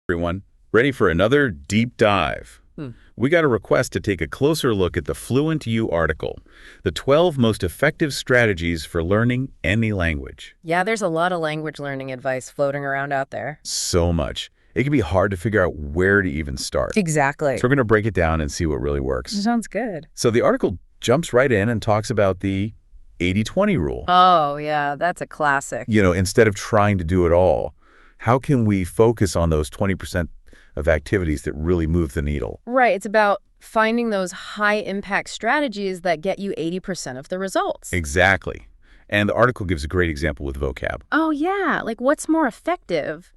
Everyone, ready for another deep dive? We got a request to take a closer look at the Fluent U article, the 12 most effective strategies for learning any language. Yeah, there's a lot of language learning advice floating around out there. So much. It can be hard to figure out where to even start. Exactly. So we're going to break it down and see what really works. Sounds good. So the article jumps right in and talks about the 80-20 rule. Oh, yeah, that's a classic. Instead of trying to do it all, how can we focus on those 20% of activities that really move the needle? Right, it's about finding those high-impact strategies that get you 80% of the results. Exactly. And the article gives a great example with vocab. Oh, yeah, like what's more effective?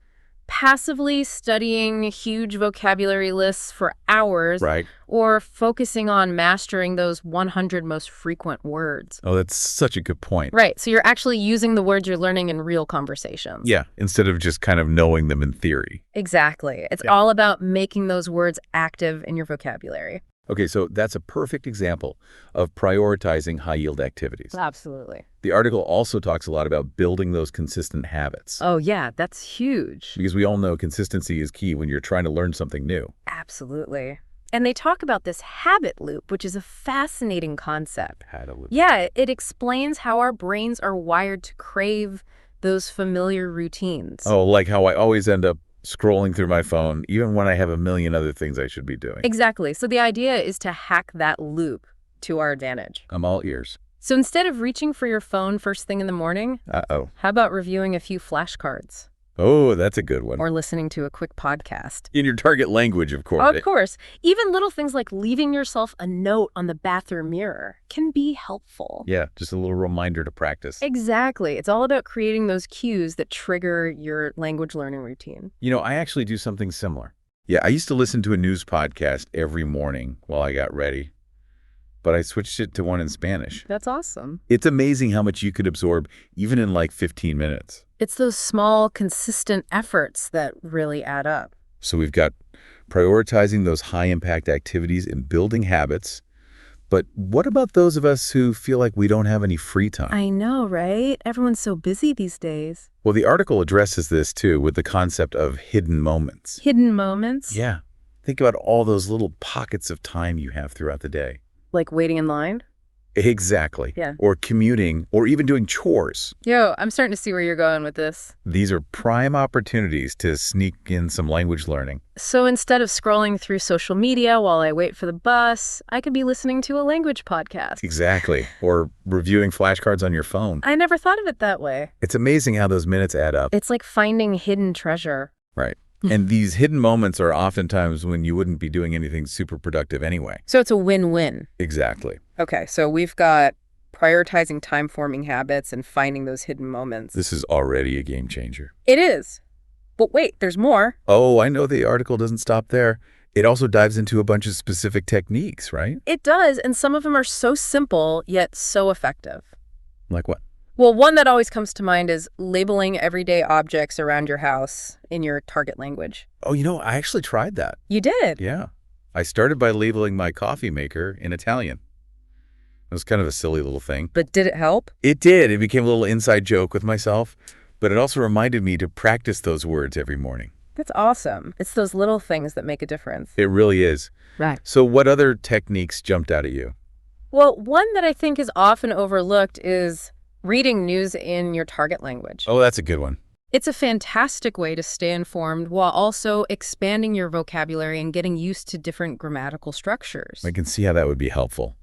Passively studying huge vocabulary lists for hours, Right. or focusing on mastering those 100 most frequent words. Oh, that's such a good point. Right, so you're actually using the words you're learning in real conversations. Yeah, instead of just kind of knowing them in theory. Exactly. It's all about making those words active in your vocabulary. Okay, so that's a perfect example of prioritizing high-yield activities. Absolutely. The article also talks a lot about building those consistent habits. Oh, yeah, that's huge. Because we all know consistency is key when you're trying to learn something new. Absolutely. And they talk about this habit loop, which is a fascinating concept. Habit loop. Yeah, it explains how our brains are wired to crave those familiar routines. Oh, like how I always end up scrolling through my phone, even when I have a million other things I should be doing. Exactly. So the idea is to hack that loop to our advantage. I'm all ears. So instead of reaching for your phone first thing in the morning, Uh-oh. how about reviewing a few flashcards? Oh, that's a good one. Or listening to a quick podcast? In your target language, of course. Of course. Even little things like leaving yourself a note on the bathroom mirror can be helpful. Yeah, just a little reminder to practice. Exactly. It's all about creating those cues that trigger your language learning routine. I actually do something similar. Yeah, I used to listen to a news podcast every morning while I got ready, but I switched it to one in Spanish. That's awesome. It's amazing how much you could absorb even in like 15 minutes. It's those small, consistent efforts that really add up. So we've got prioritizing those high-impact activities and building habits. But what about those of us who feel like we don't have any free time? I know, right? Everyone's so busy these days. Well, the article addresses this too with the concept of hidden moments. Hidden moments? Yeah. Think about all those little pockets of time you have throughout the day. Like waiting in line? Exactly. Yeah. Or commuting, or even doing chores. Yo, I'm starting to see where you're going with this. These are prime opportunities to sneak in some language learning. So instead of scrolling through social media while I wait for the bus, I could be listening to a language podcast. Exactly. Or reviewing flashcards on your phone. I never thought of it that way. It's amazing how those minutes add up. It's like finding hidden treasure. Right. And these hidden moments are oftentimes when you wouldn't be doing anything super productive anyway. So it's a win-win. Exactly. Okay, so we've got prioritizing time-forming habits and finding those hidden moments. This is already a game changer. It is. But wait, there's more. Oh, I know the article doesn't stop there. It also dives into a bunch of specific techniques, right? It does, and some of them are so simple, yet so effective. Like what? Well, one that always comes to mind is labeling everyday objects around your house in your target language. Oh, I actually tried that. You did? Yeah. I started by labeling my coffee maker in Italian. It was kind of a silly little thing. But did it help? It did. It became a little inside joke with myself, but it also reminded me to practice those words every morning. That's awesome. It's those little things that make a difference. It really is. Right. So what other techniques jumped out at you? Well, one that I think is often overlooked is reading news in your target language. Oh, that's a good one. It's a fantastic way to stay informed while also expanding your vocabulary and getting used to different grammatical structures. I can see how that would be helpful.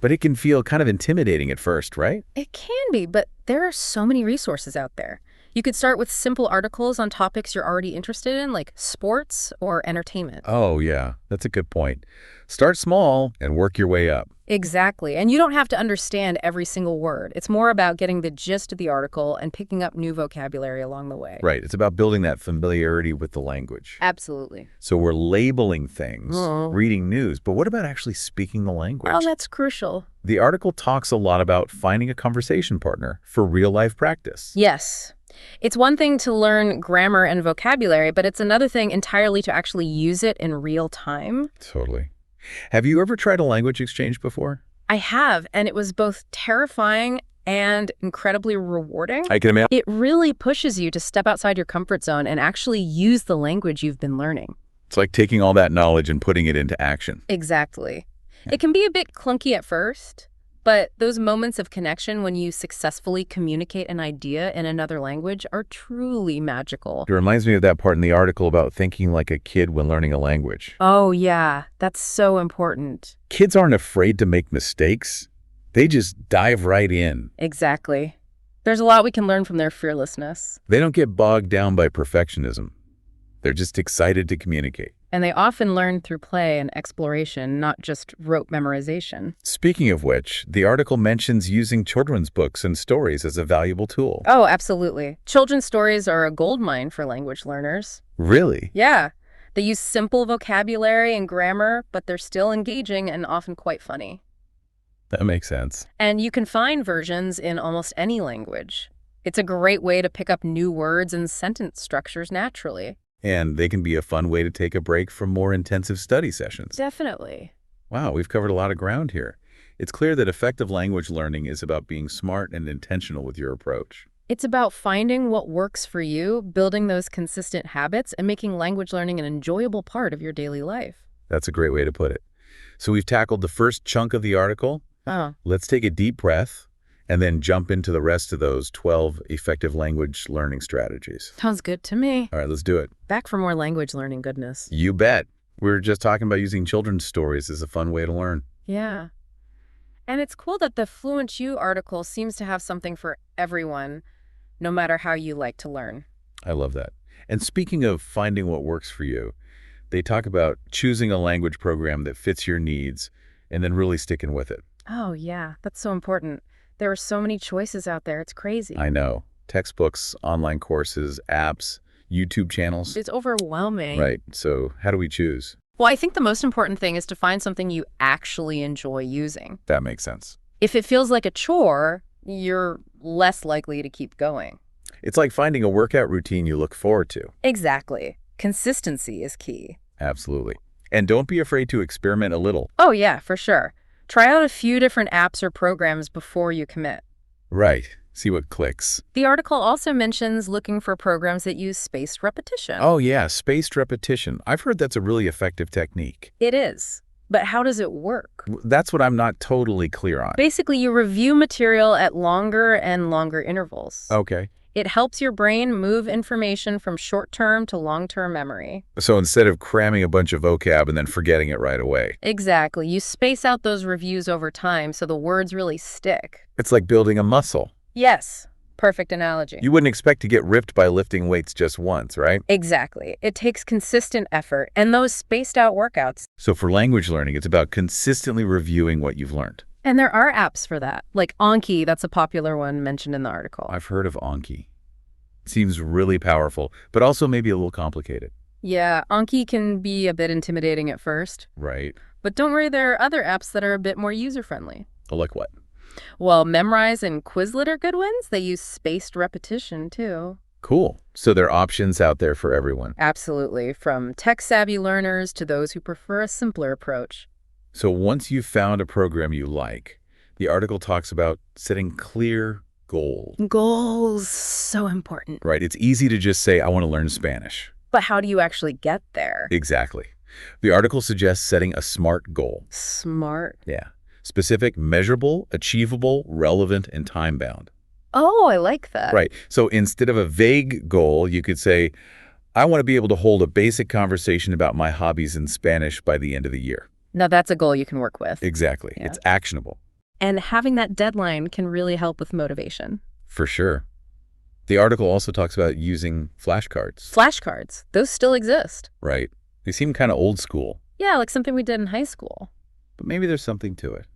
But it can feel kind of intimidating at first, right? It can be, but there are so many resources out there. You could start with simple articles on topics you're already interested in, like sports or entertainment. Oh, yeah. That's a good point. Start small and work your way up. Exactly. And you don't have to understand every single word. It's more about getting the gist of the article and picking up new vocabulary along the way. Right. It's about building that familiarity with the language. Absolutely. So we're labeling things, reading news, but what about actually speaking the language? Oh, that's crucial. The article talks a lot about finding a conversation partner for real-life practice. Yes. It's one thing to learn grammar and vocabulary, but it's another thing entirely to actually use it in real time. Totally. Have you ever tried a language exchange before? I have, and it was both terrifying and incredibly rewarding. I can imagine. It really pushes you to step outside your comfort zone and actually use the language you've been learning. It's like taking all that knowledge and putting it into action. Exactly. It can be a bit clunky at first, but those moments of connection when you successfully communicate an idea in another language are truly magical. It reminds me of that part in the article about thinking like a kid when learning a language. Oh, yeah. That's so important. Kids aren't afraid to make mistakes. They just dive right in. Exactly. There's a lot we can learn from their fearlessness. They don't get bogged down by perfectionism. They're just excited to communicate. And they often learn through play and exploration, not just rote memorization. Speaking of which, the article mentions using children's books and stories as a valuable tool. Oh, absolutely. Children's stories are a goldmine for language learners. Really? Yeah. They use simple vocabulary and grammar, but they're still engaging and often quite funny. That makes sense. And you can find versions in almost any language. It's a great way to pick up new words and sentence structures naturally. And they can be a fun way to take a break from more intensive study sessions. Definitely. Wow, we've covered a lot of ground here. It's clear that effective language learning is about being smart and intentional with your approach. It's about finding what works for you, building those consistent habits, and making language learning an enjoyable part of your daily life. That's a great way to put it. So we've tackled the first chunk of the article. Oh, Let's take a deep breath and then jump into the rest of those 12 effective language learning strategies. sounds good to me. All right, let's do it. Back for more language learning goodness. You bet. We were just talking about using children's stories as a fun way to learn. Yeah. And it's cool that the Fluent U article seems to have something for everyone, no matter how you like to learn. I love that. And speaking of finding what works for you, they talk about choosing a language program that fits your needs and then really sticking with it. Oh, yeah, that's so important. There are so many choices out there. It's crazy. I know. Textbooks, online courses, apps, YouTube channels. It's overwhelming. Right. So how do we choose? Well, I think the most important thing is to find something you actually enjoy using. That makes sense. If it feels like a chore, you're less likely to keep going. It's like finding a workout routine you look forward to. Exactly. Consistency is key. Absolutely. And don't be afraid to experiment a little. Oh, yeah, for sure. Try out a few different apps or programs before you commit. Right. See what clicks. The article also mentions looking for programs that use spaced repetition. Oh, yeah, spaced repetition. I've heard that's a really effective technique. It is. But how does it work? That's what I'm not totally clear on. Basically, you review material at longer and longer intervals. Okay. It helps your brain move information from short-term to long-term memory. So instead of cramming a bunch of vocab and then forgetting it right away. Exactly. You space out those reviews over time so the words really stick. It's like building a muscle. Yes. Perfect analogy. You wouldn't expect to get ripped by lifting weights just once, right? Exactly. It takes consistent effort and those spaced out workouts. So for language learning, it's about consistently reviewing what you've learned. And there are apps for that, like Anki, that's a popular one mentioned in the article. I've heard of Anki. It seems really powerful, but also maybe a little complicated. Yeah, Anki can be a bit intimidating at first. Right. But don't worry, there are other apps that are a bit more user-friendly. Oh, like what? Well, Memrise and Quizlet are good ones. They use spaced repetition, too. Cool. So there are options out there for everyone. Absolutely, from tech-savvy learners to those who prefer a simpler approach. So once you've found a program you like, the article talks about setting clear goals. Goals, so important. Right. It's easy to just say, I want to learn Spanish. But how do you actually get there? Exactly. The article suggests setting a SMART goal. Smart. Yeah. Specific, measurable, achievable, relevant, and time-bound. Oh, I like that. Right. So instead of a vague goal, you could say, I want to be able to hold a basic conversation about my hobbies in Spanish by the end of the year. Now that's a goal you can work with. Exactly. Yeah. It's actionable. And having that deadline can really help with motivation. For sure. The article also talks about using flashcards. Flashcards, those still exist. Right. They seem kind of old school, Yeah, like something we did in high school. but maybe there's something to it.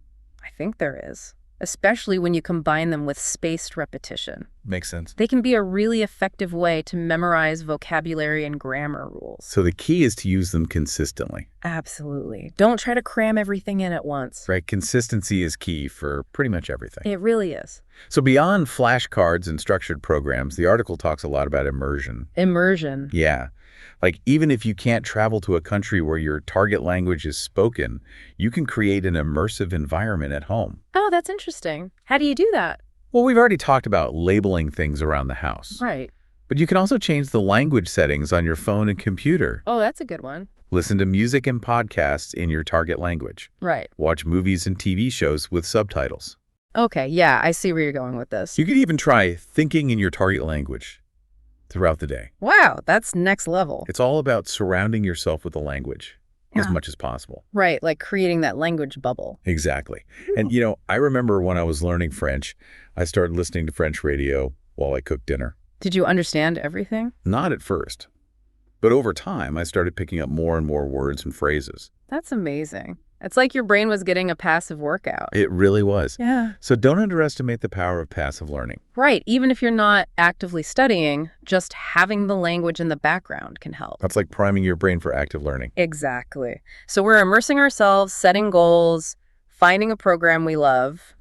I think there is, especially when you combine them with spaced repetition. Makes sense. They can be a really effective way to memorize vocabulary and grammar rules. So the key is to use them consistently. Absolutely. Don't try to cram everything in at once. Right. Consistency is key for pretty much everything. It really is. So beyond flashcards and structured programs, the article talks a lot about immersion. Immersion. Yeah. Like even if you can't travel to a country where your target language is spoken, you can create an immersive environment at home. Oh, that's interesting. How do you do that? Well, we've already talked about labeling things around the house. Right. But you can also change the language settings on your phone and computer. Oh, that's a good one. Listen to music and podcasts in your target language. Right. Watch movies and TV shows with subtitles. Okay, yeah, I see where you're going with this. You could even try thinking in your target language throughout the day. Wow, that's next level. It's all about surrounding yourself with the language as much as possible. Right, like creating that language bubble. Exactly. And, I remember when I was learning French, I started listening to French radio while I cooked dinner. Did you understand everything? Not at first. But over time, I started picking up more and more words and phrases. That's amazing. It's like your brain was getting a passive workout. It really was. Yeah. So don't underestimate the power of passive learning. Right. Even if you're not actively studying, just having the language in the background can help. That's like priming your brain for active learning. Exactly. So we're immersing ourselves, setting goals, finding a program we love.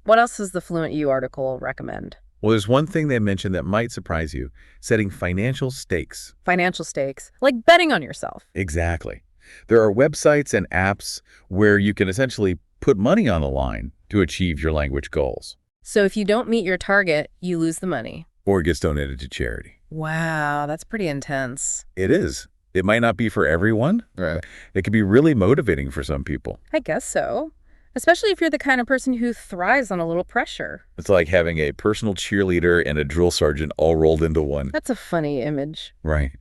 What else does the Fluent U article recommend? Well, there's one thing they mentioned that might surprise you: setting financial stakes. Financial stakes, like betting on yourself. Exactly. There are websites and apps where you can essentially put money on the line to achieve your language goals. So if you don't meet your target, you lose the money. Or it gets donated to charity. Wow, that's pretty intense. It is. It might not be for everyone. Right. It can be really motivating for some people. I guess so. Especially if you're the kind of person who thrives on a little pressure. It's like having a personal cheerleader and a drill sergeant all rolled into one. That's a funny image. Right.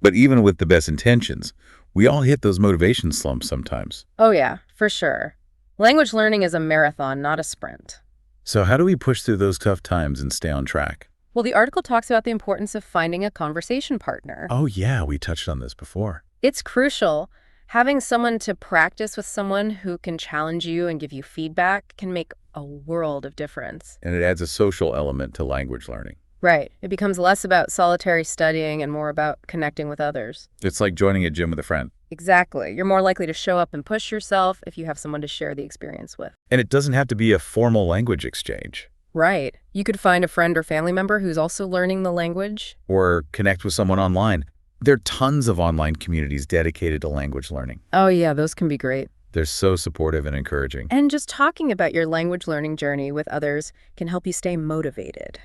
But even with the best intentions, we all hit those motivation slumps sometimes. Oh yeah, for sure. Language learning is a marathon, not a sprint. So how do we push through those tough times and stay on track? Well, the article talks about the importance of finding a conversation partner. Oh yeah, we touched on this before. It's crucial. Having someone to practice with, someone who can challenge you and give you feedback, can make a world of difference. And it adds a social element to language learning. Right. It becomes less about solitary studying and more about connecting with others. It's like joining a gym with a friend. Exactly. You're more likely to show up and push yourself if you have someone to share the experience with. And it doesn't have to be a formal language exchange. Right. You could find a friend or family member who's also learning the language. Or connect with someone online. There are tons of online communities dedicated to language learning. Oh yeah, those can be great. They're so supportive and encouraging. And just talking about your language learning journey with others can help you stay motivated.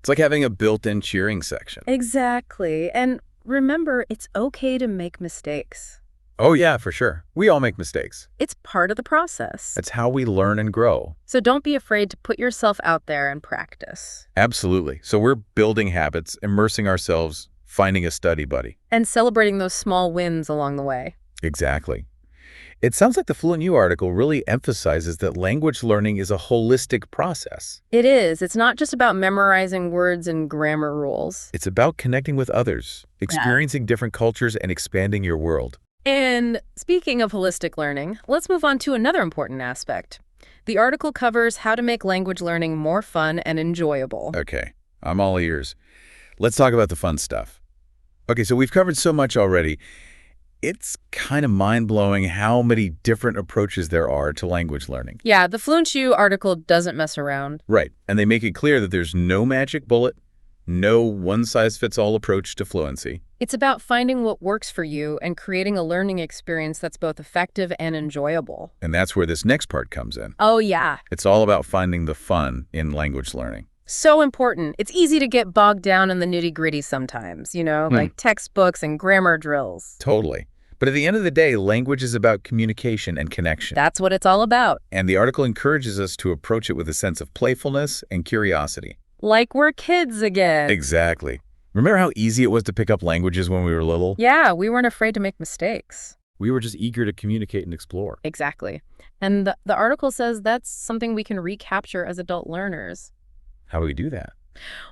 It's like having a built-in cheering section. Exactly. And remember, it's okay to make mistakes. Oh yeah, for sure. We all make mistakes. It's part of the process. That's how we learn and grow. So don't be afraid to put yourself out there and practice. Absolutely. So we're building habits, immersing ourselves, finding a study buddy. And celebrating those small wins along the way. Exactly. It sounds like the Fluent U article really emphasizes that language learning is a holistic process. It is. It's not just about memorizing words and grammar rules. It's about connecting with others, experiencing different cultures, and expanding your world. And speaking of holistic learning, let's move on to another important aspect. The article covers how to make language learning more fun and enjoyable. Okay, I'm all ears. Let's talk about the fun stuff. Okay, so we've covered so much already. It's kind of mind-blowing how many different approaches there are to language learning. Yeah, the Fluent U article doesn't mess around. Right, and they make it clear that there's no magic bullet, no one-size-fits-all approach to fluency. It's about finding what works for you and creating a learning experience that's both effective and enjoyable. And that's where this next part comes in. Oh, yeah. It's all about finding the fun in language learning. So important. It's easy to get bogged down in the nitty-gritty sometimes, like textbooks and grammar drills. Totally. But at the end of the day, language is about communication and connection. That's what it's all about. And the article encourages us to approach it with a sense of playfulness and curiosity. Like we're kids again. Exactly. Remember how easy it was to pick up languages when we were little? Yeah, we weren't afraid to make mistakes. We were just eager to communicate and explore. Exactly. And the article says that's something we can recapture as adult learners. How do we do that?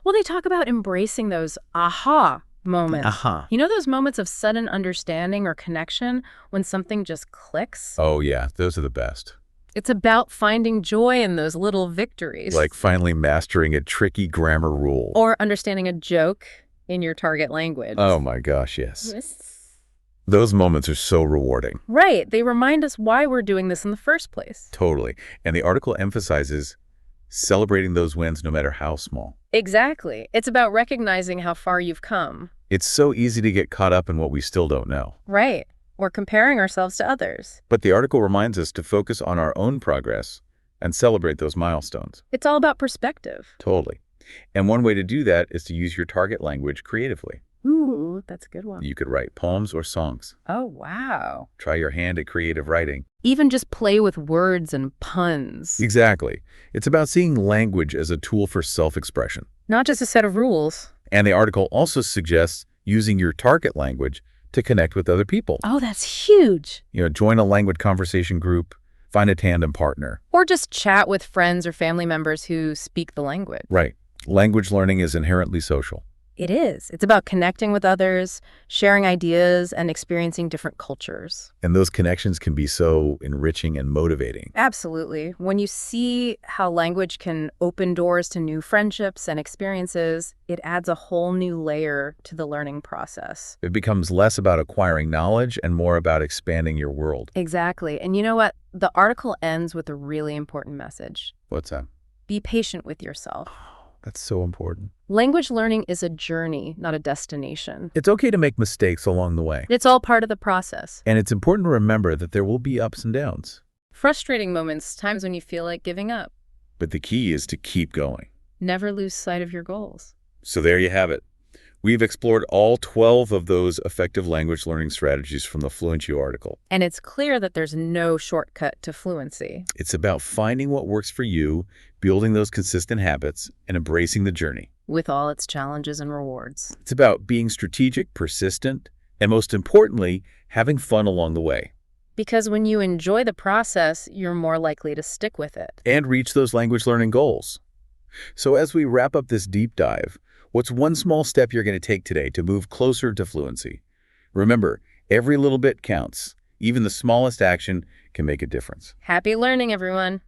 Well, they talk about embracing those aha moments. Aha. You know those moments of sudden understanding or connection when something just clicks? Oh, yeah. Those are the best. It's about finding joy in those little victories. Like finally mastering a tricky grammar rule. Or understanding a joke in your target language. Oh, my gosh, yes. Those moments are so rewarding. Right. They remind us why we're doing this in the first place. Totally. And the article emphasizes celebrating those wins no matter how small. Exactly. It's about recognizing how far you've come. It's so easy to get caught up in what we still don't know. Right. Or comparing ourselves to others. But the article reminds us to focus on our own progress and celebrate those milestones. It's all about perspective. Totally. And one way to do that is to use your target language creatively. Ooh, that's a good one. You could write poems or songs. Oh, wow. Try your hand at creative writing. Even just play with words and puns. Exactly. It's about seeing language as a tool for self-expression. Not just a set of rules. And the article also suggests using your target language to connect with other people. Oh, that's huge. Join a language conversation group, find a tandem partner. Or just chat with friends or family members who speak the language. Right. Language learning is inherently social. It is. It's about connecting with others, sharing ideas, and experiencing different cultures. And those connections can be so enriching and motivating. Absolutely. When you see how language can open doors to new friendships and experiences, it adds a whole new layer to the learning process. It becomes less about acquiring knowledge and more about expanding your world. Exactly. And you know what? The article ends with a really important message. What's that? Be patient with yourself. That's so important. Language learning is a journey, not a destination. It's okay to make mistakes along the way. It's all part of the process. And it's important to remember that there will be ups and downs. Frustrating moments, times when you feel like giving up. But the key is to keep going. Never lose sight of your goals. So there you have it. We've explored all 12 of those effective language learning strategies from the Fluent U article. And it's clear that there's no shortcut to fluency. It's about finding what works for you, building those consistent habits, and embracing the journey. With all its challenges and rewards. It's about being strategic, persistent, and most importantly, having fun along the way. Because when you enjoy the process, you're more likely to stick with it. And reach those language learning goals. So as we wrap up this deep dive, what's one small step you're going to take today to move closer to fluency? Remember, every little bit counts. Even the smallest action can make a difference. Happy learning, everyone.